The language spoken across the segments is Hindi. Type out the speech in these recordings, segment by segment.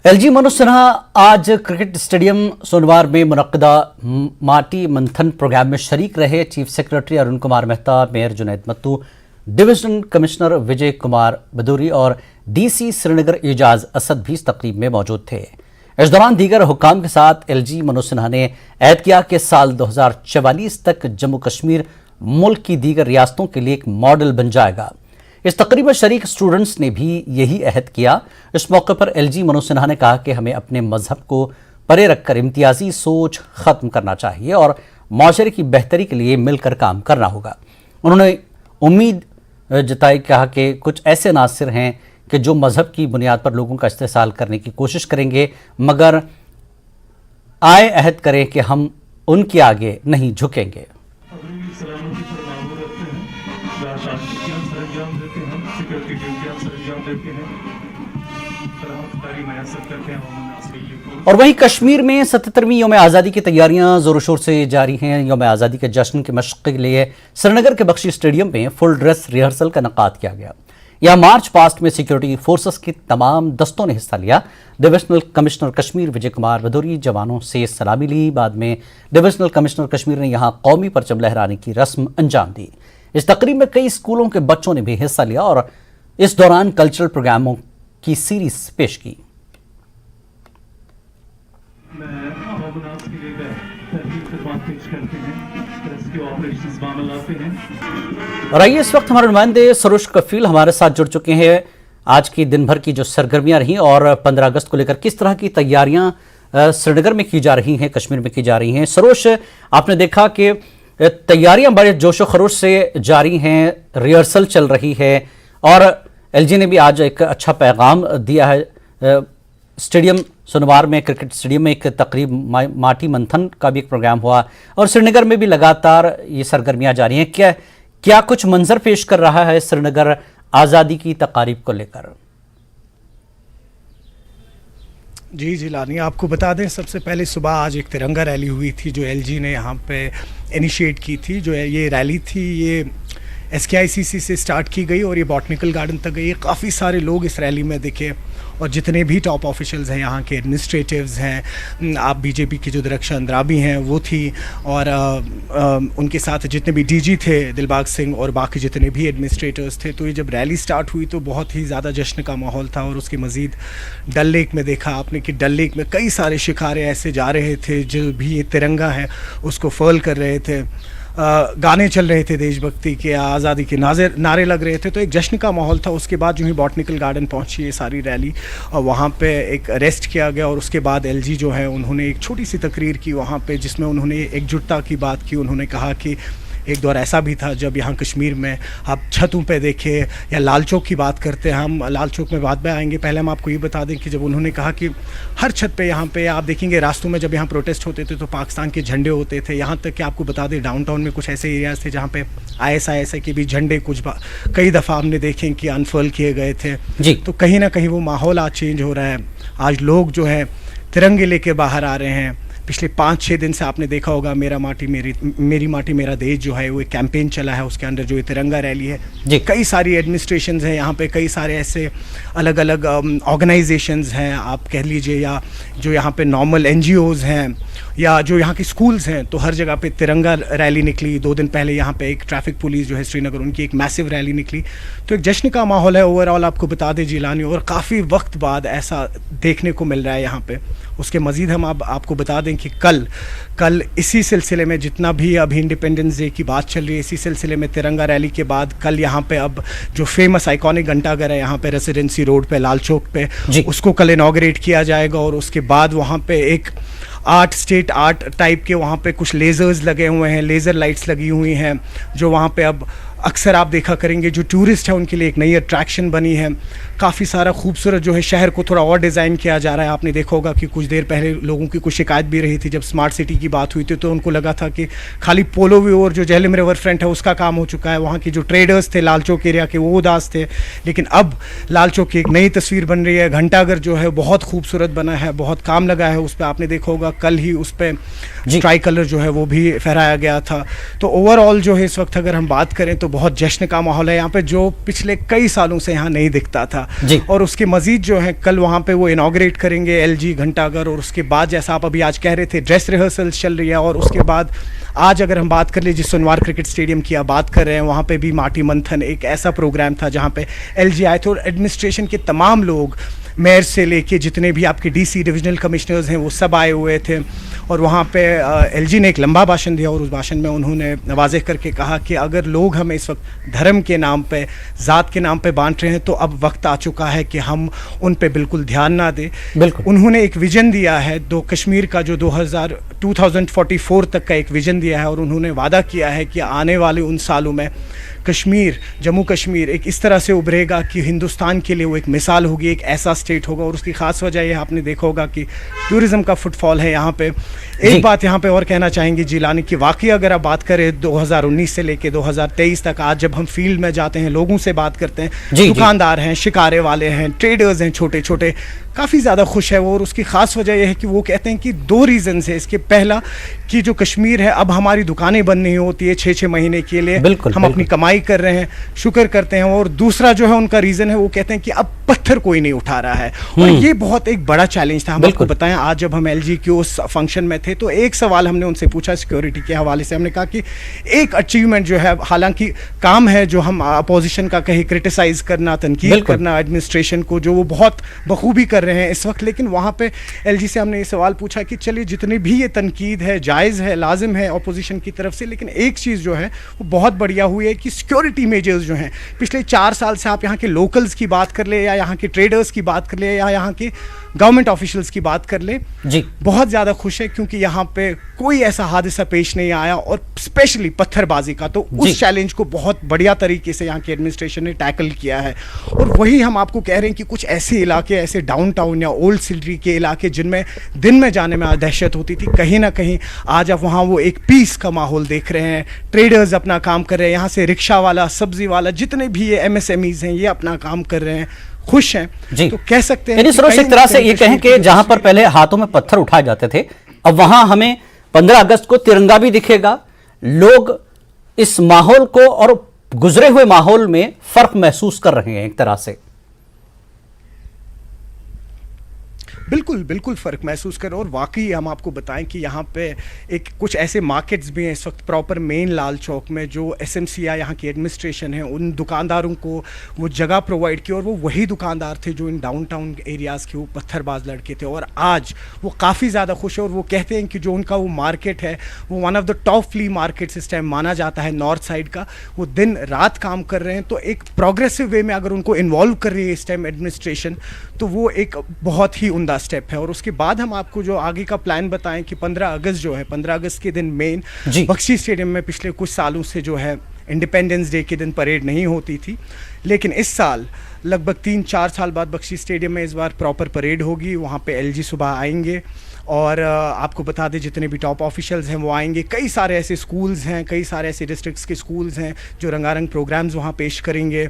एलजी मनोज सिन्हा आज क्रिकेट स्टेडियम सोनवार में मुनक्किदा माटी मंथन प्रोग्राम में शरीक रहे। Chief secretary Arun Kumar Mehta, mayor Junaid Mattu, divisional commissioner Vijay Kumar Bidhuri और डीसी श्रीनगर एजाज असद भी इस तकरीब में मौजूद थे। इस दौरान दीगर हुक्काम के साथ एलजी मनोज सिन्हा ने ऐद किया कि साल 2044 तक जम्मू कश्मीर मुल्क की दीगर रियासतों के लिए एक मॉडल बन जाएगा। इस तकरीब में शरीक स्टूडेंट्स ने भी यही अहद किया। इस मौके पर एलजी मनोज सिन्हा ने कहा कि हमें अपने मजहब को परे रखकर इम्तियाजी सोच खत्म करना चाहिए और माशरे की बेहतरी के लिए मिलकर काम करना होगा। उन्होंने उम्मीद जताई, कहा कि कुछ ऐसे नासिर हैं कि जो मजहब की बुनियाद पर लोगों का इस्तेसाल करने की कोशिश करेंगे, मगर आए अहद करें कि हम उनके आगे नहीं झुकेंगे। और वहीं कश्मीर में 77वीं यौम आज़ादी की तैयारियां जोरों शोर से जारी हैं। यौम आज़ादी के जश्न के मशक़ के लिए श्रीनगर के बख्शी स्टेडियम में फुल ड्रेस रिहर्सल का इनेकाद किया गया। यहां मार्च पास्ट में सिक्योरिटी फोर्सेस के तमाम दस्तों ने हिस्सा लिया। डिविजनल कमिश्नर कश्मीर विजय कुमार बदूरी जवानों से सलामी ली। बाद में डिविजनल कमिश्नर कश्मीर ने यहां कौमी परचम लहराने की रस्म अंजाम दी। इस तकरीब में कई स्कूलों के बच्चों ने भी हिस्सा लिया और इस दौरान कल्चरल प्रोग्रामों की सीरीज पेश की। और आइए इस वक्त हमारे नुमाइंदे सरोज कफील हमारे साथ जुड़ चुके हैं। आज की दिन भर की जो सरगर्मियां रही और 15 अगस्त को लेकर किस तरह की तैयारियां श्रीनगर में की जा रही हैं, कश्मीर में की जा रही हैं। सरोज, आपने देखा कि तैयारियां बड़े जोशो खरोश से जारी हैं, रिहर्सल चल रही है और एलजी ने भी आज एक अच्छा पैगाम दिया है। स्टेडियम सोनवार में, क्रिकेट स्टेडियम में एक तकरीब माटी मंथन का भी एक प्रोग्राम हुआ और श्रीनगर में भी लगातार ये सरगर्मियां जारी हैं। क्या कुछ मंजर पेश कर रहा है श्रीनगर आज़ादी की तकारीब को लेकर? जी जिलानी, आपको बता दें सबसे पहले सुबह आज एक तिरंगा रैली हुई थी जो एलजी ने यहाँ पे इनिशिएट की थी। जो ये रैली थी ये SKICC से स्टार्ट की गई और ये बॉटनिकल गार्डन तक गई। काफ़ी सारे लोग इस रैली में दिखे और जितने भी टॉप ऑफिशियल्स हैं, यहाँ के एडमिनिस्ट्रेटिव्स हैं, आप बीजेपी की जो दरक्षा अंद्राबी हैं वो थी और उनके साथ जितने भी डीजी थे दिलबाग सिंह और बाकी जितने भी एडमिनिस्ट्रेटर्स थे। तो ये जब रैली स्टार्ट हुई तो बहुत ही ज़्यादा जश्न का माहौल था। और उसके मज़ीद डल लेक में देखा आपने कि डल लेक में कई सारे शिकारे ऐसे जा रहे थे जो भी ये तिरंगा है उसको फर्ल कर रहे थे। गाने चल रहे थे देशभक्ति के, आज़ादी के नारे लग रहे थे। तो एक जश्न का माहौल था। उसके बाद जो ही बॉटनिकल गार्डन पहुंची ये सारी रैली और वहाँ पे एक रेस्ट किया गया और उसके बाद एलजी जो है उन्होंने एक छोटी सी तकरीर की वहाँ पे, जिसमें उन्होंने एकजुटता की बात की। उन्होंने कहा कि एक दौर ऐसा भी था जब यहाँ कश्मीर में आप छतों पे देखे या लाल चौक की बात करते हैं, हम लाल चौक में बाद में आएंगे। पहले हम आपको ये बता दें कि जब उन्होंने कहा कि हर छत पे यहाँ पे आप देखेंगे रास्तों में जब यहाँ प्रोटेस्ट होते थे तो पाकिस्तान के झंडे होते थे। यहाँ तक कि आपको बता दें डाउनटाउन में कुछ ऐसे एरियाज थे जहाँ पे ISI के भी झंडे कई दफ़ा हमने देखे कि अनफर्ल किए गए थे जी। तो कहीं ना कहीं वो माहौल आज चेंज हो रहा है। आज लोग जो है तिरंगे लेके बाहर आ रहे हैं। पिछले 5-6 दिन से आपने देखा होगा मेरी माटी मेरा देश जो है वो एक कैंपेन चला है, उसके अंदर जो ये तिरंगा रैली है जी। कई सारी एडमिनिस्ट्रेशंस हैं यहाँ पे, कई सारे ऐसे अलग अलग ऑर्गेनाइजेशंस हैं आप कह लीजिए, या जो यहाँ पे नॉर्मल NGOs हैं या जो यहाँ के स्कूल्स हैं। तो हर जगह पे तिरंगा रैली निकली। 2 दिन पहले यहाँ पे एक ट्रैफिक पुलिस जो है श्रीनगर, उनकी एक मैसिव रैली निकली। तो एक जश्न का माहौल है ओवरऑल। आपको बता दें जिलानी, और काफ़ी वक्त बाद ऐसा देखने को मिल रहा है यहाँ पे। उसके मज़ीद हम आपको बता दें कि कल इसी सिलसिले में जितना भी अभी इंडिपेंडेंस डे की बात चल रही है, इसी सिलसिले में तिरंगा रैली के बाद कल यहाँ पे अब जो फेमस आइकॉनिक घंटाघर है यहाँ पे रेसिडेंसी रोड पे लाल चौक पे, उसको कल इनॉग्रेट किया जाएगा। और उसके बाद वहाँ पे एक स्टेट आर्ट टाइप के वहाँ पे कुछ लेज़र्स लगे हुए हैं, लेज़र लाइट्स लगी हुई हैं जो वहाँ पे अब अक्सर आप देखा करेंगे जो टूरिस्ट है उनके लिए एक नई अट्रैक्शन बनी है। काफ़ी सारा खूबसूरत जो है शहर को थोड़ा और डिज़ाइन किया जा रहा है। आपने देखा होगा कि कुछ देर पहले लोगों की कुछ शिकायत भी रही थी जब स्मार्ट सिटी की बात हुई थी, तो उनको लगा था कि खाली पोलो व्यू और जो झेलम रिवर फ्रंट है उसका काम हो चुका है। वहाँ के जो ट्रेडर्स थे लाल चौक एरिया के वो उदास थे, लेकिन अब लाल चौक की एक नई तस्वीर बन रही है। घंटाघर जो है बहुत खूबसूरत बना है, बहुत काम लगा है उस पर। आपने देखा होगा कल ही उस पर ट्राई कलर जो है वो भी फहराया गया था। तो ओवरऑल जो है इस वक्त अगर हम बात करें तो तो बहुत जश्न का माहौल है यहाँ पे, जो पिछले कई सालों से यहाँ नहीं दिखता था। जी। और उसके मजीद जो है कल वहाँ पे वो इनाग्रेट करेंगे LG घंटाघर, और उसके बाद जैसा आप अभी आज कह रहे थे ड्रेस रिहर्सल्स चल रही है, और उसके बाद आज अगर हम बात कर लीजिए सोनवार क्रिकेट स्टेडियम की आप बात कर रहे हैं, वहाँ पे भी माटी मंथन एक ऐसा प्रोग्राम था जहाँ पे LG आए थे और एडमिनिस्ट्रेशन के तमाम लोग, मेयर से लेके जितने भी आपके DC डिविजनल कमिश्नर्स हैं वो सब आए हुए थे। और वहाँ पे LG ने एक लंबा भाषण दिया और उस भाषण में उन्होंने वाज़ेह करके कहा कि अगर लोग हमें इस वक्त धर्म के नाम पे, ज़ात के नाम पे बांट रहे हैं तो अब वक्त आ चुका है कि हम उन पे बिल्कुल ध्यान ना दें। बिल्कुल। उन्होंने एक विजन दिया है कश्मीर का, जो 2044 तक का एक विजन दिया है, और उन्होंने वादा किया है कि आने वाले उन सालों में कश्मीर, जम्मू कश्मीर एक इस तरह से उभरेगा कि हिंदुस्तान के लिए वो एक मिसाल होगी, एक ऐसा स्टेट होगा। और उसकी ख़ास वजह यह आपने देखा होगा कि टूरिज़्म का फुटफॉल है यहाँ पे। एक बात यहाँ पे और कहना चाहेंगे जिलानी की, वाकई अगर आप बात करें 2019 से लेके 2023 तक, आज जब हम फील्ड में जाते हैं, लोगों से बात करते हैं, दुकानदार हैं, शिकारे वाले हैं, ट्रेडर्स हैं, छोटे छोटे, काफ़ी ज़्यादा खुश है वो। और उसकी ख़ास वजह यह है कि वो कहते हैं कि 2 रीज़न्स है इसके। पहला कि जो कश्मीर है, अब हमारी दुकानें बंद नहीं होती है 6-6 महीने के लिए, हम अपनी कमाई कर रहे हैं, शुक्र करते हैं। और दूसरा जो है उनका रीज़न है, वो कहते हैं कि अब पत्थर कोई नहीं उठा रहा है। और ये बहुत एक बड़ा चैलेंज था। हम आपको बताएं, आज जब हम LG के उस फंक्शन में थे तो एक सवाल हमने उनसे पूछा सिक्योरिटी के हवाले से। हमने कहा कि एक अचीवमेंट जो है, हालांकि काम है जो हम अपोजिशन का कहीं क्रिटिसाइज करना, तनकीद करना एडमिनिस्ट्रेशन को, जो वो बहुत बखूबी कर रहे हैं इस वक्त, लेकिन वहाँ पे LG से हमने ये सवाल पूछा कि चलिए जितनी भी ये तनकीद है जायज़ है, लाजिम है अपोजिशन की तरफ से, लेकिन एक चीज़ जो है वो बहुत बढ़िया हुई है कि सिक्योरिटी मेजर्स जो हैं पिछले 4 साल से, आप यहाँ के लोकल्स की बात कर ले, या यहाँ के ट्रेडर्स की बात कर ले, या यहाँ के गवर्नमेंट ऑफिशियल्स की बात कर ले, जी बहुत ज़्यादा खुश है क्योंकि यहाँ पे कोई ऐसा हादसा पेश नहीं आया। और स्पेशली पत्थरबाजी का, तो उस चैलेंज को बहुत बढ़िया तरीके से यहाँ की एडमिनिस्ट्रेशन ने टैकल किया है। और वही हम आपको कह रहे हैं कि कुछ ऐसे इलाके, ऐसे डाउनटाउन या ओल्ड सिटी के इलाके जिनमें दिन में जाने में दहशत होती थी, कहीं ना कहीं आज आप वहाँ वो एक पीस का माहौल देख रहे हैं। ट्रेडर्स अपना काम कर रहे हैं, यहाँ से रिक्शा वाला, सब्जी वाला, जितने भी ये MSMEs हैं, ये अपना काम कर रहे हैं, खुश हैं। जी। तो कह सकते हैं सरोज, एक तरह से ये कहें कि जहां पर पहले हाथों में पत्थर उठाए जाते थे, अब वहां हमें 15 अगस्त को तिरंगा भी दिखेगा। लोग इस माहौल को और गुजरे हुए माहौल में फर्क महसूस कर रहे हैं एक तरह से। बिल्कुल बिल्कुल फ़र्क महसूस करें। और वाकई हम आपको बताएं कि यहाँ पे एक कुछ ऐसे मार्केट्स भी हैं इस वक्त प्रॉपर मेन लाल चौक में, जो SMC या यहाँ की एडमिनिस्ट्रेशन है उन दुकानदारों को वो जगह प्रोवाइड की, और वो वही दुकानदार थे जो इन डाउनटाउन एरियाज़ के वो पत्थरबाज लड़के थे। और आज वो काफ़ी ज़्यादा खुश है, और वो कहते हैं कि जो उनका वो मार्केट है वो one of the top flea markets इस टाइम माना जाता है नॉर्थ साइड का। वो दिन रात काम कर रहे हैं, तो एक प्रोग्रेसिव वे में अगर उनको इन्वॉल्व कर रही है इस टाइम एडमिनिस्ट्रेशन, तो वो एक बहुत ही उम्दा स्टेप है। और उसके बाद हम आपको जो आगे का प्लान बताएं कि 15 अगस्त जो है, 15 अगस्त के दिन मेन बख्शी स्टेडियम में पिछले कुछ सालों से जो है इंडिपेंडेंस डे के दिन परेड नहीं होती थी, लेकिन इस साल लगभग 3-4 साल बाद बख्शी स्टेडियम में इस बार प्रॉपर परेड होगी। वहाँ पे LG सुबह आएंगे, और आपको बता दें जितने भी टॉप ऑफिशियल्स हैं वो आएंगे। कई सारे ऐसे स्कूल्स हैं, कई सारे ऐसे डिस्ट्रिक्ट्स के स्कूल्स हैं जो रंगारंग प्रोग्राम्स वहाँ पेश करेंगे।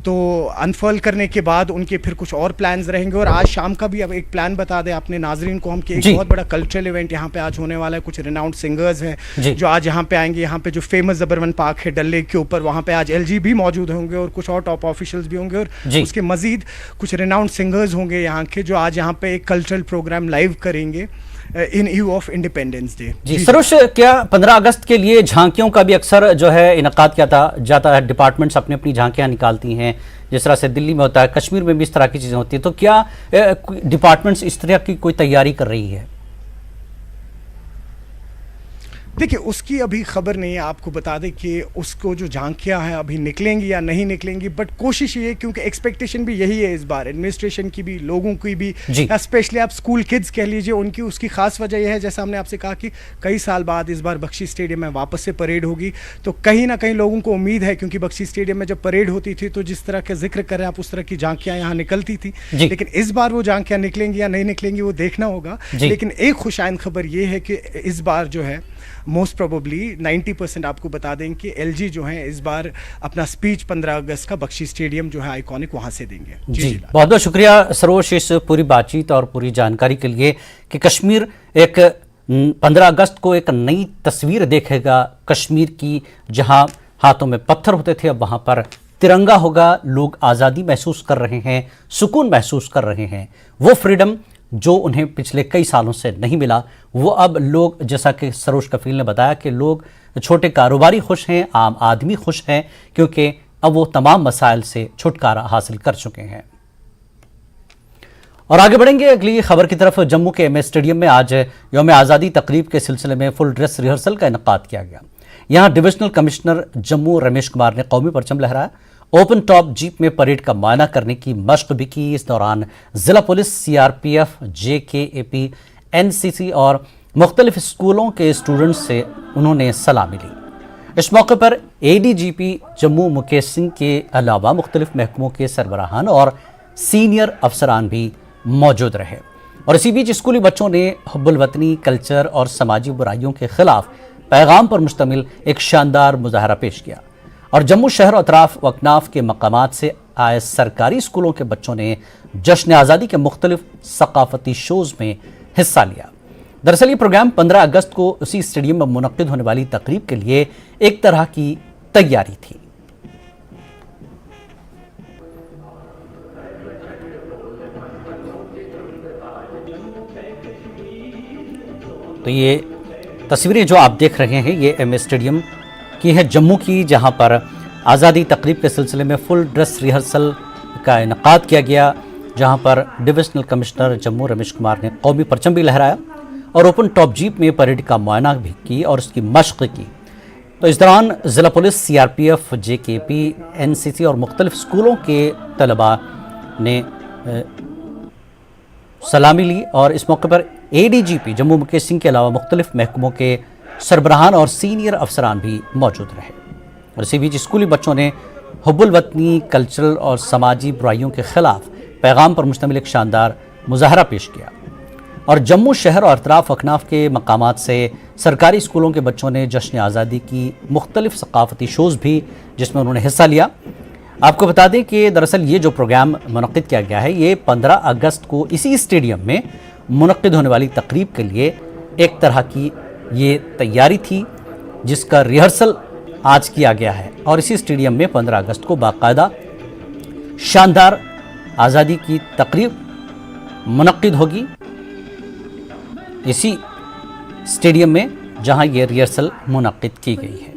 तो अनफॉल करने के बाद उनके फिर कुछ और प्लान्स रहेंगे। और आज शाम का भी अब एक प्लान बता दें आपने नाजरीन को हम, कि एक बहुत बड़ा कल्चरल इवेंट यहाँ पे आज होने वाला है। कुछ रिनाउंड सिंगर्स हैं जो आज यहाँ पे आएंगे। यहाँ पे जो फेमस जबरवन पार्क है डल लेक के ऊपर, वहाँ पे आज LG भी मौजूद होंगे और कुछ और टॉप ऑफिशियल्स भी होंगे, और उसके मजीद कुछ रिनाउंड सिंगर्स होंगे यहाँ के, जो आज यहाँ पे एक कल्चरल प्रोग्राम लाइव करेंगे इन यू ऑफ इंडिपेंडेंस डे। जी सरोज, क्या 15 अगस्त के लिए झांकियों का भी अक्सर जो है इनकाद किया जाता है, डिपार्टमेंट्स अपनी अपनी झांकियां निकालती हैं, जिस तरह से दिल्ली में होता है, कश्मीर में भी इस तरह की चीजें होती है, तो क्या डिपार्टमेंट्स इस तरह की कोई तैयारी कर रही है? देखिए उसकी अभी खबर नहीं है, आपको बता दें कि उसको जो झांकियां हैं अभी निकलेंगी या नहीं निकलेंगी, बट कोशिश ये है, क्योंकि एक्सपेक्टेशन भी यही है इस बार एडमिनिस्ट्रेशन की भी, लोगों की भी, स्पेशली आप स्कूल किड्स कह लीजिए उनकी। उसकी खास वजह यह है, जैसा हमने आपसे कहा कि कई साल बाद इस बार बख्शी स्टेडियम में वापस से परेड होगी, तो कहीं ना कहीं लोगों को उम्मीद है, क्योंकि बख्शी स्टेडियम में जब परेड होती थी तो जिस तरह का जिक्र करें आप, उस तरह की झांकियां यहाँ निकलती थी, लेकिन इस बार वो झांकियां निकलेंगी या नहीं निकलेंगी वो देखना होगा। लेकिन एक खुशाइन खबर ये है कि इस बार जो है मोस्ट प्रोबेबली 90% आपको बता दें कि LG जो है इस बार अपना स्पीच 15 अगस्त का बख्शी स्टेडियम जो है आइकॉनिक वहां से देंगे। जी बहुत बहुत शुक्रिया सरोज इस पूरी बातचीत और पूरी जानकारी के लिए, कि कश्मीर एक 15 अगस्त को एक नई तस्वीर देखेगा कश्मीर की, जहां हाथों में पत्थर होते थे, अब वहां पर तिरंगा होगा। लोग आज़ादी महसूस कर रहे हैं, सुकून महसूस कर रहे हैं। वो फ्रीडम जो उन्हें पिछले कई सालों से नहीं मिला, वो अब लोग, जैसा कि सरोज कफील ने बताया, कि लोग छोटे कारोबारी खुश हैं, आम आदमी खुश हैं, क्योंकि अब वो तमाम मसाइल से छुटकारा हासिल कर चुके हैं। और आगे बढ़ेंगे अगली खबर की तरफ। जम्मू के एमए स्टेडियम में आज यौम आज़ादी तकरीब के सिलसिले में फुल ड्रेस रिहर्सल का इनेकाद किया गया। यहां डिविजनल कमिश्नर जम्मू रमेश कुमार ने कौमी परचम लहराया। ओपन टॉप जीप में परेड का मुआयना करने की मश्क भी की। इस दौरान जिला पुलिस, सीआरपीएफ, जेकेएपी, एनसीसी और मुख्तलिफ स्कूलों के स्टूडेंट्स से उन्होंने सलामी ली। इस मौके पर एडीजीपी जम्मू मुकेश सिंह के अलावा मुख्तलिफ महकमों के सरबराहान और सीनियर अफसरान भी मौजूद रहे। और इसी बीच स्कूली बच्चों ने हुब्बुल वतनी, कल्चर और समाजी बुराइयों के खिलाफ पैगाम पर मुश्तमिल एक शानदार मुजाहरा पेश किया। और जम्मू शहर और अतराफ व अकनाफ के मकामात से आए सरकारी स्कूलों के बच्चों ने जश्न आज़ादी के मुख्तलिफ सकाफती शोज में हिस्सा लिया। दरअसल ये प्रोग्राम 15 अगस्त को उसी स्टेडियम में मुनक्किद होने वाली तकरीब के लिए एक तरह की तैयारी थी। तो ये तस्वीरें जो आप देख रहे हैं, ये एमए स्टेडियम की है जम्मू की, जहां पर आज़ादी तकरीब के सिलसिले में फुल ड्रेस रिहर्सल का इनेकाद किया गया, जहां पर डिविजनल कमिश्नर जम्मू रमेश कुमार ने कौमी परचम भी लहराया और ओपन टॉप जीप में परेड का मुआयना भी की और उसकी मश्क की। तो इस दौरान जिला पुलिस, सीआरपीएफ, जेकेपी, एनसीसी और मुख्तलिफ स्कूलों के तलबा ने सलामी ली। और इस मौके पर एडीजीपी जम्मू मुकेश सिंह के अलावा मुख्तलिफ महकमों के सरबराहान और सीनियर अफसरान भी मौजूद रहे। और इसी बीच स्कूली बच्चों ने हुब्बुल वतनी, कल्चरल और समाजी बुराइयों के खिलाफ पैगाम पर मुश्तमिल एक शानदार मुजाहरा पेश किया। और जम्मू शहर और अतराफ अकनाफ के मकामात से सरकारी स्कूलों के बच्चों ने जश्न आज़ादी की मुख्तलिफ सकाफती शोज़ भी, जिसमें उन्होंने हिस्सा लिया। आपको बता दें कि दरअसल ये जो प्रोग्राम मुनक्किद किया गया है, ये 15 अगस्त को इसी स्टेडियम में मुनक्किद होने वाली तकरीब के लिए एक तरह की ये तैयारी थी, जिसका रिहर्सल आज किया गया है। और इसी स्टेडियम में 15 अगस्त को बाकायदा शानदार आज़ादी की तकरीब मुनक्किद होगी, इसी स्टेडियम में जहां ये रिहर्सल मुनक्किद की गई है।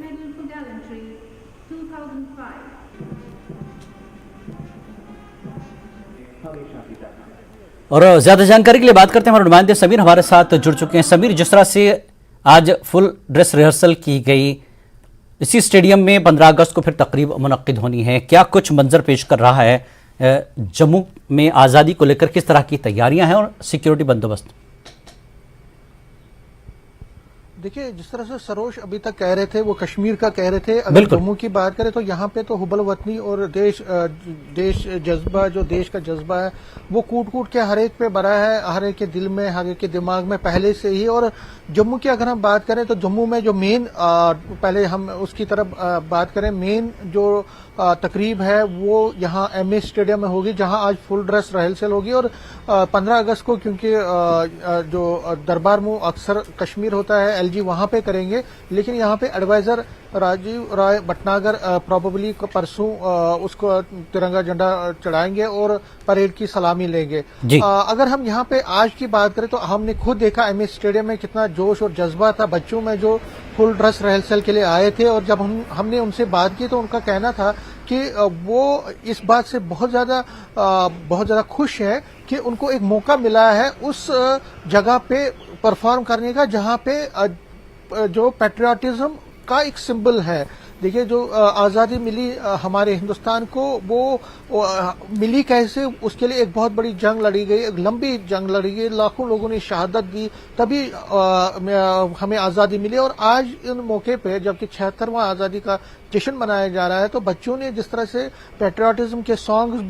और ज़्यादा जानकारी के लिए बात करते हैं, हमारे नुमाइंदे समीर हमारे साथ जुड़ चुके हैं। समीर, जिस तरह से आज फुल ड्रेस रिहर्सल की गई, इसी स्टेडियम में 15 अगस्त को फिर तकरीब मुनक्किद होनी है, क्या कुछ मंजर पेश कर रहा है जम्मू में आज़ादी को लेकर? किस तरह की तैयारियां हैं और सिक्योरिटी बंदोबस्त? देखिए, जिस तरह से सरोज अभी तक कह रहे थे, वो कश्मीर का कह रहे थे। अगर जम्मू की बात करें तो यहाँ पे तो हुब्बुल वतनी और देश जज्बा, जो देश का जज्बा है, वो कूट कूट के हर एक पे भरा है, हर एक के दिल में, हर एक के दिमाग में पहले से ही। और जम्मू की अगर हम बात करें तो जम्मू में जो मेन, पहले हम उसकी तरफ बात करें, मेन जो तकरीब है वो यहाँ एमए स्टेडियम में होगी, जहां आज फुल ड्रेस रिहर्सल होगी। और 15 अगस्त को, क्योंकि जो दरबार मुंह अक्सर कश्मीर होता है, एलजी वहां पे करेंगे, लेकिन यहाँ पे एडवाइजर राजीव राय भटनागर प्रोबेबली परसों उसको तिरंगा झंडा चढ़ाएंगे और परेड की सलामी लेंगे। अगर हम यहाँ पे आज की बात करें तो हमने खुद देखा एमए स्टेडियम में कितना जोश और जज्बा था बच्चों में, जो फुल ड्रेस रिहर्सल के लिए आए थे। और जब हमने उनसे बात की तो उनका कहना था कि वो इस बात से बहुत ज्यादा खुश है कि उनको एक मौका मिला है उस जगह पे परफॉर्म करने का, जहां पे जो पैट्रियटिज्म का एक सिंबल है। देखिए, जो आज़ादी मिली हमारे हिंदुस्तान को, वो मिली कैसे, उसके लिए एक बहुत बड़ी जंग लड़ी गई, एक लंबी जंग लड़ी गई, लाखों लोगों ने शहादत दी, तभी हमें आज़ादी मिली। और आज इन मौके पे जबकि 76वां आज़ादी का जश्न मनाया जा रहा है, तो बच्चों ने जिस तरह से पैट्रियटिज्म के सॉन्ग्स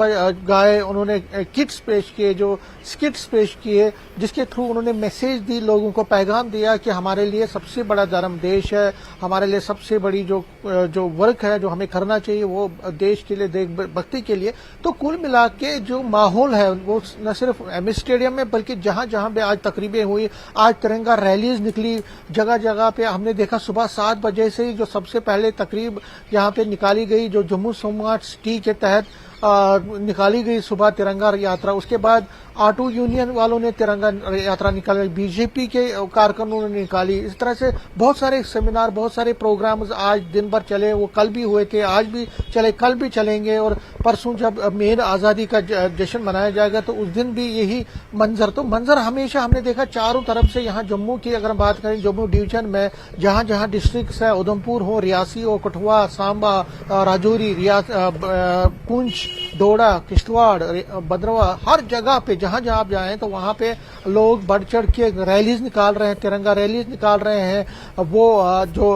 गाए, उन्होंने किट्स पेश किए, जो स्किट्स पेश किए, जिसके थ्रू उन्होंने मैसेज दी, लोगों को पैगाम दिया कि हमारे लिए सबसे बड़ा धर्म देश है, हमारे लिए सबसे बड़ी जो वर्क है जो हमें करना चाहिए वो देश के लिए, देशभक्ति के लिए। तो कुल मिला के जो माहौल है वो न सिर्फ एमए स्टेडियम में बल्कि जहां जहां पे आज तकरीबें हुई, आज तिरंगा रैलीज निकली, जगह जगह पे हमने देखा सुबह 7 बजे से ही जो सबसे पहले तकरीब यहाँ पे निकाली गई, जो जम्मू स्मार्ट सिटी के तहत निकाली गई सुबह तिरंगा यात्रा। उसके बाद ऑटो यूनियन वालों ने तिरंगा यात्रा निकाली, बीजेपी के कारकुनों ने निकाली। इस तरह से बहुत सारे सेमिनार, बहुत सारे प्रोग्राम्स आज दिन भर चले, वो कल भी हुए थे, आज भी चले, कल भी चलेंगे। और परसों जब मेन आज़ादी का जश्न मनाया जाएगा तो उस दिन भी यही मंजर हमेशा हमने देखा चारों तरफ से। यहाँ जम्मू की अगर हम बात करें, जम्मू डिवीजन में जहाँ जहाँ डिस्ट्रिक्ट्स है, उधमपुर हो, रियासी हो, कठुआ, सांबा, राजौरी, पुंछ, डोडा, किश्तवाड़, भद्रवा, हर जगह पे जहां जहां आप जाएं तो वहां पे लोग बढ़ चढ़ के रैलीज निकाल रहे हैं, तिरंगा रैलीज निकाल रहे हैं। वो जो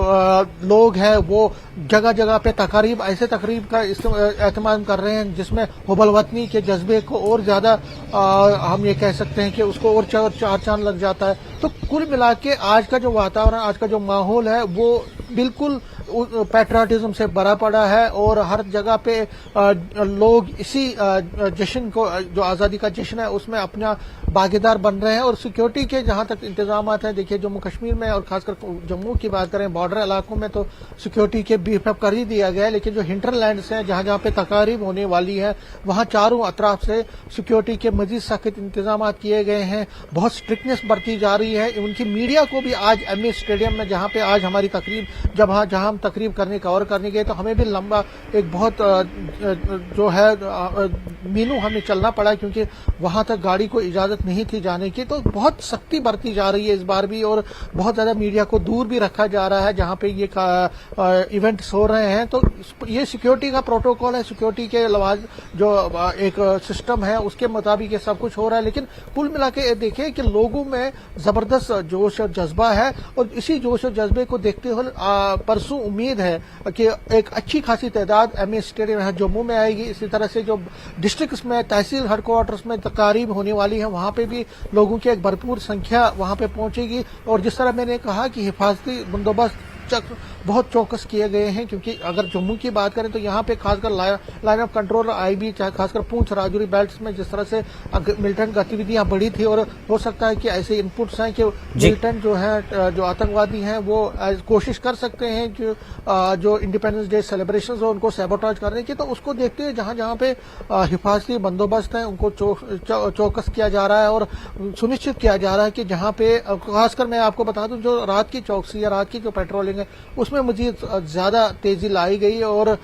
लोग हैं वो जगह जगह पे ऐसे तकरीब का एहतमाम कर रहे हैं जिसमें हुब्बुल वतनी के जज्बे को और ज्यादा हम ये कह सकते हैं कि उसको और चार चांद लग जाता है। तो कुल मिला के आज का जो वातावरण, आज का जो माहौल है वो बिल्कुल पैट्रियटिज्म से भरा पड़ा है और हर जगह पे लोग इसी जश्न को, जो आज़ादी का जश्न है, उसमें अपना भागीदार बन रहे हैं। और सिक्योरिटी के जहां तक इंतजाम हैं, देखिए जम्मू कश्मीर में और खासकर जम्मू की बात करें, बॉर्डर इलाकों में तो सिक्योरिटी के बीफ अप कर ही दिया गया है। लेकिन जो हिंटरलैंड्स हैं, जहां जहां पे तकारीब होने वाली है, वहां चारों अतराफ से सिक्योरिटी के मजीद सख्त इंतजाम किए गए हैं, बहुत स्ट्रिक्टनेस बरती जा रही है। उनकी मीडिया को भी आज एमए स्टेडियम में, जहां पे आज हमारी तकरीब, जहां हम तकरीब कवर करने गए तो हमें भी लंबा एक बहुत जो है मीनू हमें चलना पड़ा, क्योंकि वहां तक गाड़ी को इजाजत नहीं थी जाने की। तो बहुत सख्ती बरती जा रही है इस बार भी, और बहुत ज्यादा मीडिया को दूर भी रखा जा रहा है जहां पे ये इवेंट्स हो रहे हैं। तो ये सिक्योरिटी का प्रोटोकॉल है, सिक्योरिटी के जो एक सिस्टम है उसके मुताबिक ये सब कुछ हो रहा है। लेकिन कुल मिला के देखिए कि लोगों में जबरदस्त जोश और जज्बा है, और इसी जोश और जज्बे को देखते हुए परसों उम्मीद है कि एक अच्छी खासी तादाद एमए स्टेडियम जम्मू में आएगी। इसी तरह से जो डिस्ट्रिक्ट्स में, तहसील हेडक्वार्टर्स में तकारीब होने वाली है, वहां पे भी लोगों की एक भरपूर संख्या वहां पे पहुंचेगी। और जिस तरह मैंने कहा कि हिफाजती बंदोबस्त बहुत चौकस किए गए हैं, क्योंकि अगर जम्मू की बात करें तो यहाँ पे खासकर लाइन ऑफ कंट्रोल आईबी, खासकर पूंछ राजौरी बेल्ट में जिस तरह से मिलिटेंट गतिविधियां बढ़ी थी, और हो सकता है कि ऐसे इनपुट्स हैं कि मिलिटेंट जो है, जो आतंकवादी हैं, वो कोशिश कर सकते हैं कि जो इंडिपेंडेंस डे सेलिब्रेशन हो उनको सैबोटाज करने की। तो उसको देखते हुए जहां जहां पे हिफाजती बंदोबस्त है उनको चौकस किया जा रहा है और सुनिश्चित किया जा रहा है कि जहां पे, खासकर मैं आपको बता दूं, जो रात की चौकसी या रात की जो पेट्रोलिंग है उसमें मजीद ज्यादा तेजी लाई गई है। और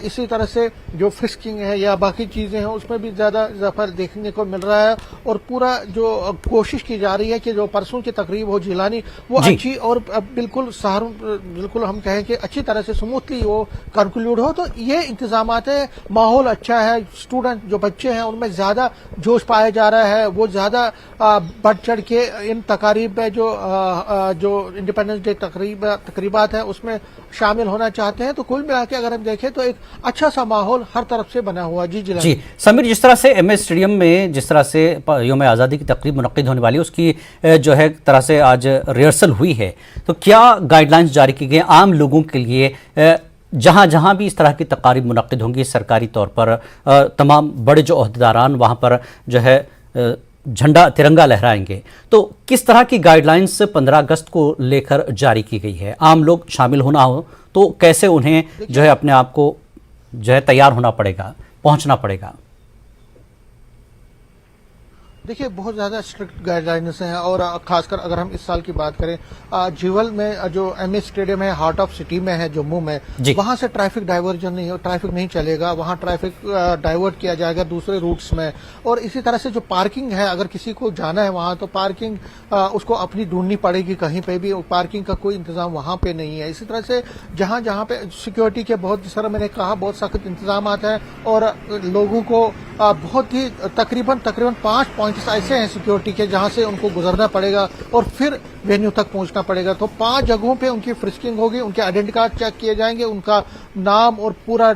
इसी तरह से जो फिस्किंग है या बाकी चीजें हैं उसमें भी ज्यादा इजाफा देखने को मिल रहा है। और पूरा जो कोशिश की जा रही है कि जो परसों की तकरीब हो जिलानी, वो अच्छी और बिल्कुल हम कहें कि अच्छी तरह से स्मूथली वो कंक्लूड हो। तो ये इंतजाम है, माहौल अच्छा है, स्टूडेंट जो बच्चे हैं उनमें ज्यादा जोश पाया जा रहा है, वो ज्यादा बढ़ चढ़ के इन तकारीब में जो इंडिपेंडेंस डे तकरीबात है उसमें शामिल होना चाहते हैं। तो कुल मिला के अगर हम देखें तो एक अच्छा सा माहौल हर तरफ से बना हुआ। जी समीर, जिस तरह से एमए स्टेडियम में जिस तरह से यौम आज़ादी की तकरीब मुनक्किद होने वाली है, उसकी जो है तरह से आज रिहर्सल हुई है, तो क्या गाइडलाइंस जारी की गई आम लोगों के लिए? जहां जहां भी इस तरह की तकारीब मुनक्किद होंगी सरकारी तौर पर, तमाम बड़े जो ओहदेदारान वहां पर जो है झंडा तिरंगा लहराएंगे, तो किस तरह की गाइडलाइंस 15 अगस्त को लेकर जारी की गई है? आम लोग शामिल होना हो तो कैसे उन्हें जो है अपने आप को जो है तैयार होना पड़ेगा, पहुंचना पड़ेगा? देखिए बहुत ज़्यादा स्ट्रिक्ट गाइडलाइंस हैं, और खासकर अगर हम इस साल की बात करें, जीवल में जो एमए स्टेडियम है हार्ट ऑफ सिटी में है जम्मू में, वहां से ट्रैफिक डाइवर्जन नहीं, ट्रैफिक नहीं चलेगा, वहां ट्रैफिक डाइवर्ट किया जाएगा दूसरे रूट्स में। और इसी तरह से जो पार्किंग है, अगर किसी को जाना है वहां तो पार्किंग उसको अपनी ढूंढनी पड़ेगी, कहीं पे भी पार्किंग का कोई इंतजाम वहां पे नहीं है। इसी तरह से जहां जहां पे सिक्योरिटी के बहुत, जिस तरह मैंने कहा, बहुत सख्त इंतजाम है, और लोगों को बहुत ही तकरीबन 5 पॉइंट्स ऐसे हैं सिक्योरिटी के जहां से उनको गुजरना पड़ेगा और फिर वेन्यू तक पहुंचना पड़ेगा। तो 5 जगहों पे उनकी फ्रिस्किंग होगी, उनके आइडेंटिटी कार्ड चेक किए जाएंगे, उनका नाम और पूरा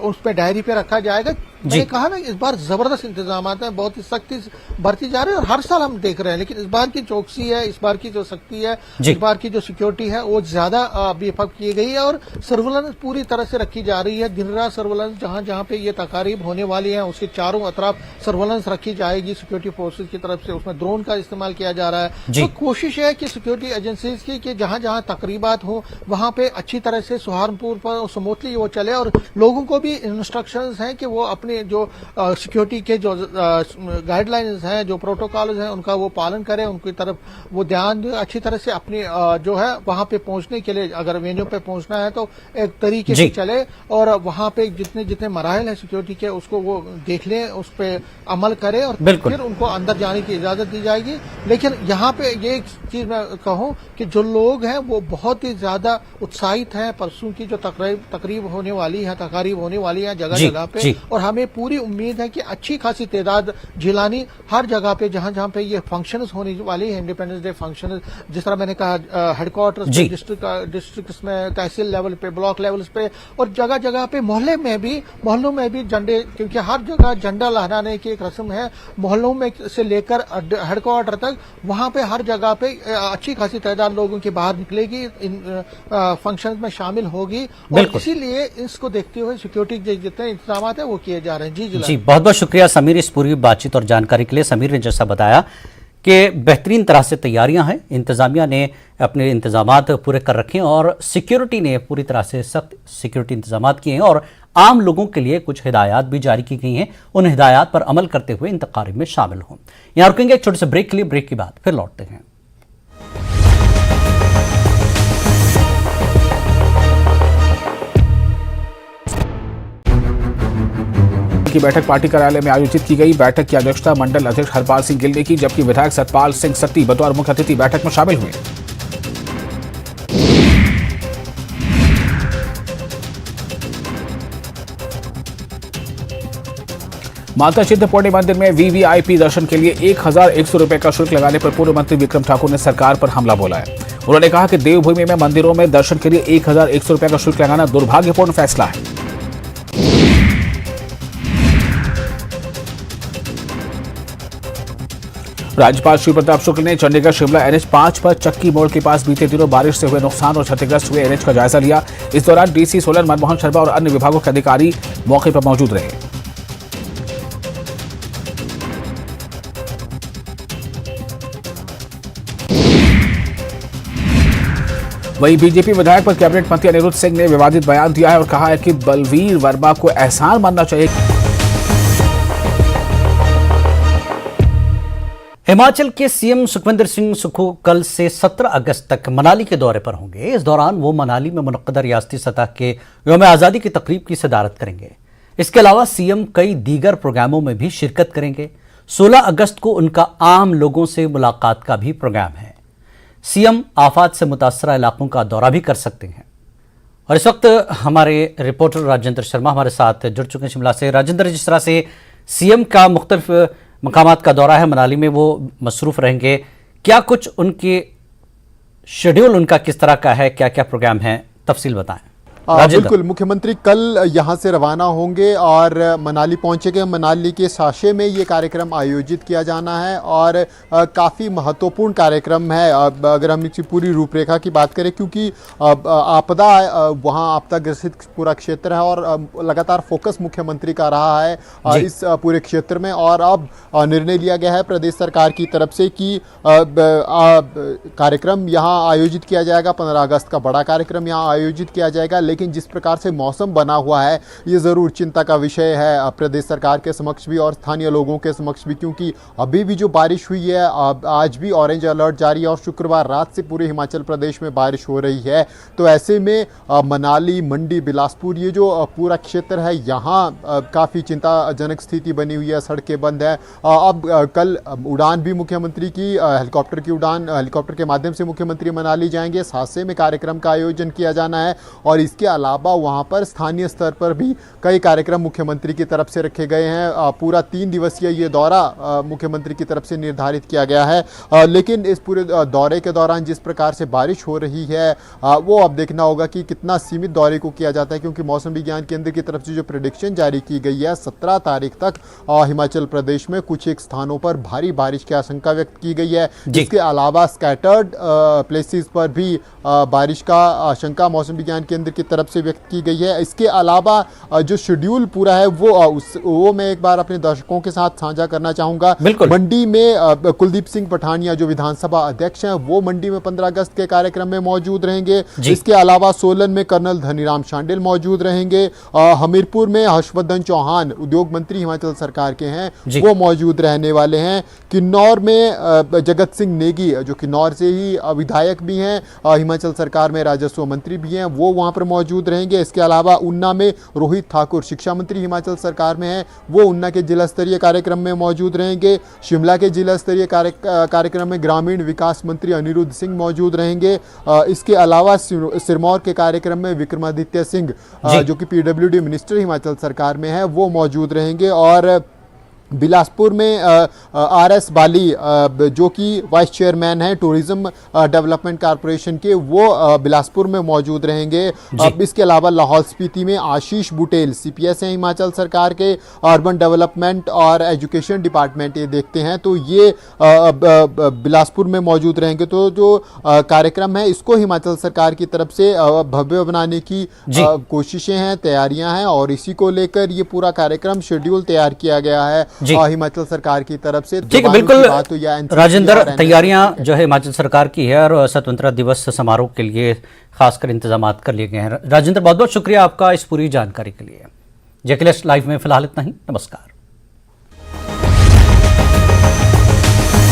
उस पर डायरी पे रखा जाएगा। मैंने कहा ना, इस बार जबरदस्त इंतजाम हैं, बहुत ही सख्ती बरती जा रही है और हर साल हम देख रहे हैं, लेकिन इस बार की चौकसी है, इस बार की जो सख्ती है, इस बार की जो सिक्योरिटी है वो ज्यादा बीफ अप की गई है और सर्वेलेंस पूरी तरह से रखी जा रही है। दिन रात सर्वेलेंस, जहां जहां पे ये तकारीब होने वाली है उसके चारों अतराफ सर्वेलेंस रखी जाएगी सिक्योरिटी फोर्सेज की तरफ से। उसमें ड्रोन का इस्तेमाल किया जा रहा है। तो कोशिश है कि सिक्योरिटी एजेंसीज की कि जहां जहां तकरीबात हो वहां पे अच्छी तरह से सौहार्दपूर्ण स्मूथली वो चले और लोगों को भी इंस्ट्रक्शंस हैं कि वो अपने जो सिक्योरिटी के जो गाइडलाइंस हैं, जो प्रोटोकॉल्स हैं, उनका वो पालन करें, उनकी तरफ वो ध्यान दें अच्छी तरह से। अपनी जो है वहां पे पहुंचने के लिए अगर वेन्यू पे पहुंचना है तो एक तरीके से चले और वहां पे जितने जितने मराहल है सिक्योरिटी के उसको वो देख लें, उस पर अमल करें और फिर उनको अंदर जाने की इजाजत दी जाएगी। लेकिन यहाँ पे ये एक चीज मैं कहूँ कि जो लोग हैं वो बहुत ही ज्यादा उत्साहित हैं। परसों की जो तकरीब होने वाली है, तकारीब होने वाली है जगह जगह पे, और हमें पूरी उम्मीद है कि अच्छी खासी तादाद जिलानी हर जगह पे जहां जहां पे ये फंक्शंस होने वाली है, इंडिपेंडेंस डे फंक्शन, जिस तरह मैंने कहा हेडक्वार्टर्स पे, डिस्ट्रिक्ट में, तहसील लेवल पे, ब्लॉक लेवल्स पे और जगह जगह पे मोहल्लों में भी झंडे, क्योंकि हर जगह झंडा लहराने की एक रस्म है। मोहल्लों में से लेकर हेडक्वार्टर तक वहां पे हर जगह पे अच्छी खासी तादाद लोगों की बाहर निकलेगी, इन फंक्शंस में शामिल होगी और इसीलिए इसको देखते हुए सिक्योरिटी के जितने इंतजाम है वो किए जा रहे हैं। जी बहुत बहुत शुक्रिया समीर इस पूरी बातचीत और जानकारी के लिए। समीर ने जैसा बताया कि बेहतरीन तरह से तैयारियां हैं, इंतजामिया ने अपने इंतजामात पूरे कर रखे हैं और सिक्योरिटी ने पूरी तरह से सख्त सिक्योरिटी इंतजामात किए हैं और आम लोगों के लिए कुछ हिदायत भी जारी की गई हैं। उन हिदायत पर अमल करते हुए इन तकारीब में शामिल हों। यहां रुकेंगे एक छोटे से ब्रेक के लिए, ब्रेक के बाद फिर लौटते हैं। की बैठक पार्टी कार्यालय में आयोजित की गई। बैठक की अध्यक्षता मंडल अध्यक्ष हरपाल सिंह गिल ने की, जबकि विधायक सतपाल सिंह सत्ती बतौर मुख्य अतिथि बैठक में शामिल हुए। माता चिंतपूर्णी मंदिर में वीवीआईपी दर्शन के लिए 1100 रुपए का शुल्क लगाने पर पूर्व मंत्री विक्रम ठाकुर ने सरकार पर हमला बोला है। उन्होंने कहा कि देवभूमि में मंदिरों में दर्शन के लिए 1100 रुपए का शुल्क लगाना दुर्भाग्यपूर्ण फैसला है। राज्यपाल श्री प्रताप शुक्ल ने चंडीगढ़ शिमला NH5 पर चक्की मोड़ के पास बीते दिनों बारिश से हुए नुकसान और क्षतिग्रस्त हुए NH का जायजा लिया। इस दौरान डीसी सोलन मनमोहन शर्मा और अन्य विभागों के अधिकारी मौके पर मौजूद रहे। वहीं बीजेपी विधायक पर कैबिनेट मंत्री अनिरुद्ध सिंह ने विवादित बयान दिया है और कहा है कि बलवीर वर्मा को एहसान मानना चाहिए। हिमाचल के सीएम सुखविंदर सिंह सुक्खू कल से 17 अगस्त तक मनाली के दौरे पर होंगे। इस दौरान वो मनाली में मुनक्कदा रियासती सतह के यौम आज़ादी की तकरीब की सदारत करेंगे। इसके अलावा सीएम कई दीगर प्रोग्रामों में भी शिरकत करेंगे। 16 अगस्त को उनका आम लोगों से मुलाकात का भी प्रोग्राम है। सीएम आफात से मुतासरा इलाकों का दौरा भी कर सकते हैं। और इस वक्त हमारे रिपोर्टर राजेंद्र शर्मा हमारे साथ जुड़ चुके हैं शिमला से। राजेंद्र, जिस तरह से सीएम का मुख्तलिफ मकामात का दौरा है, मनाली में वो मसरूफ रहेंगे, क्या कुछ उनके शेड्यूल उनका किस तरह का है, क्या क्या प्रोग्राम है, तफसील बताएं। बिल्कुल, मुख्यमंत्री कल यहाँ से रवाना होंगे और मनाली पहुँचेंगे। मनाली के साशे में ये कार्यक्रम आयोजित किया जाना है और काफ़ी महत्वपूर्ण कार्यक्रम है अगर हम इसकी पूरी रूपरेखा की बात करें, क्योंकि आपदा वहाँ आपदा ग्रसित पूरा क्षेत्र है और लगातार फोकस मुख्यमंत्री का रहा है इस पूरे क्षेत्र में। और अब निर्णय लिया गया है प्रदेश सरकार की तरफ से कि कार्यक्रम यहाँ आयोजित किया जाएगा। 15 अगस्त का बड़ा कार्यक्रम यहाँ आयोजित किया जाएगा। लेकिन जिस प्रकार से मौसम बना हुआ है ये ज़रूर चिंता का विषय है प्रदेश सरकार के समक्ष भी और स्थानीय लोगों के समक्ष भी, क्योंकि अभी भी जो बारिश हुई है, आज भी ऑरेंज अलर्ट जारी है और शुक्रवार रात से पूरे हिमाचल प्रदेश में बारिश हो रही है। तो ऐसे में मनाली, मंडी, बिलासपुर ये जो पूरा क्षेत्र है यहाँ काफ़ी चिंताजनक स्थिति बनी हुई है, सड़कें बंद है। अब कल उड़ान भी मुख्यमंत्री की, हेलीकॉप्टर की उड़ान, हेलीकॉप्टर के माध्यम से मुख्यमंत्री मनाली जाएंगे। सासे में कार्यक्रम का आयोजन किया जाना है और इसके इसके अलावा वहाँ पर स्थानीय स्तर पर भी कई कार्यक्रम मुख्यमंत्री की तरफ से रखे गए हैं। पूरा 3 दिवसीय ये दौरा मुख्यमंत्री की तरफ से निर्धारित किया गया है, लेकिन इस पूरे दौरे के दौरान जिस प्रकार से बारिश हो रही है वो अब देखना होगा कि कितना सीमित दौरे को किया जाता है, क्योंकि मौसम विज्ञान केंद्र की तरफ से जो प्रेडिक्शन जारी की गई है 17 तारीख तक हिमाचल प्रदेश में कुछ एक स्थानों पर भारी बारिश की आशंका व्यक्त की गई है। इसके अलावा स्कैटर्ड प्लेसेस पर भी बारिश का आशंका मौसम विज्ञान केंद्र की तरफ से व्यक्त की गई है। इसके अलावा जो शेड्यूल पूरा है वो मैं एक बार अपने दर्शकों के साथ साझा करना चाहूंगा। मंडी में कुलदीप सिंह पठानिया जो विधानसभा अध्यक्ष हैं वो मंडी में 15 अगस्त के कार्यक्रम में मौजूद रहेंगे। इसके अलावा सोलन में कर्नल धनीराम शांडिल मौजूद रहेंगे। हमीरपुर में हर्षवर्धन चौहान उद्योग मंत्री हिमाचल सरकार के हैं, वो मौजूद रहने वाले हैं। किन्नौर में जगत सिंह नेगी जो किन्नौर से ही विधायक भी हैं, हिमाचल सरकार में राजस्व मंत्री भी हैं, वो वहां पर मौजूद रहेंगे। इसके अलावा ऊना में रोहित ठाकुर शिक्षा मंत्री हिमाचल सरकार में हैं, वो ऊना के जिला स्तरीय कार्यक्रम में मौजूद रहेंगे। शिमला के जिला स्तरीय कार्यक्रम में ग्रामीण विकास मंत्री अनिरुद्ध सिंह मौजूद रहेंगे। इसके अलावा सिरमौर के कार्यक्रम में विक्रमादित्य सिंह जो कि पीडब्ल्यूडी मिनिस्टर हिमाचल सरकार में है, वो मौजूद रहेंगे। और बिलासपुर में आरएस बाली जो कि वाइस चेयरमैन है टूरिज्म डेवलपमेंट कॉर्पोरेशन के, वो बिलासपुर में मौजूद रहेंगे। इसके अलावा लाहौल स्पीति में आशीष बुटेल सीपीएस हैं हिमाचल सरकार के, अर्बन डेवलपमेंट और एजुकेशन डिपार्टमेंट ये देखते हैं, तो ये बिलासपुर में मौजूद रहेंगे। तो जो कार्यक्रम है इसको हिमाचल सरकार की तरफ से भव्य बनाने की कोशिशें हैं, तैयारियां हैं, और इसी को लेकर ये पूरा कार्यक्रम शेड्यूल तैयार किया गया है हिमाचल सरकार की तरफ से। ठीक है, बिल्कुल राजेंद्र, तैयारियां जो है हिमाचल सरकार की है और स्वतंत्रता दिवस समारोह के लिए खासकर इंतजाम कर लिए गए हैं। राजेंद्र, बहुत बहुत शुक्रिया आपका इस पूरी जानकारी के लिए। जेकेएलएस लाइव में फिलहाल इतना ही। नमस्कार।